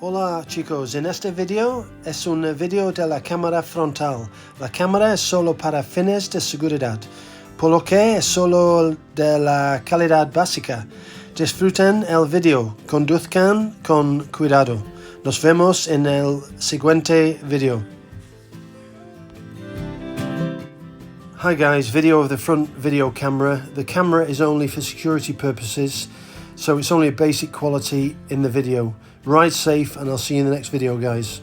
Hola chicos, en este video es un video de la cámara frontal. La cámara es solo para fines de seguridad, por lo que es solo de la calidad básica. Disfruten el video, conduzcan con cuidado. Nos vemos en el siguiente video. Hi guys, video of the front video camera. The camera is only for security purposes, so it's only a basic quality in the video. Ride safe and I'll see you in the next video guys.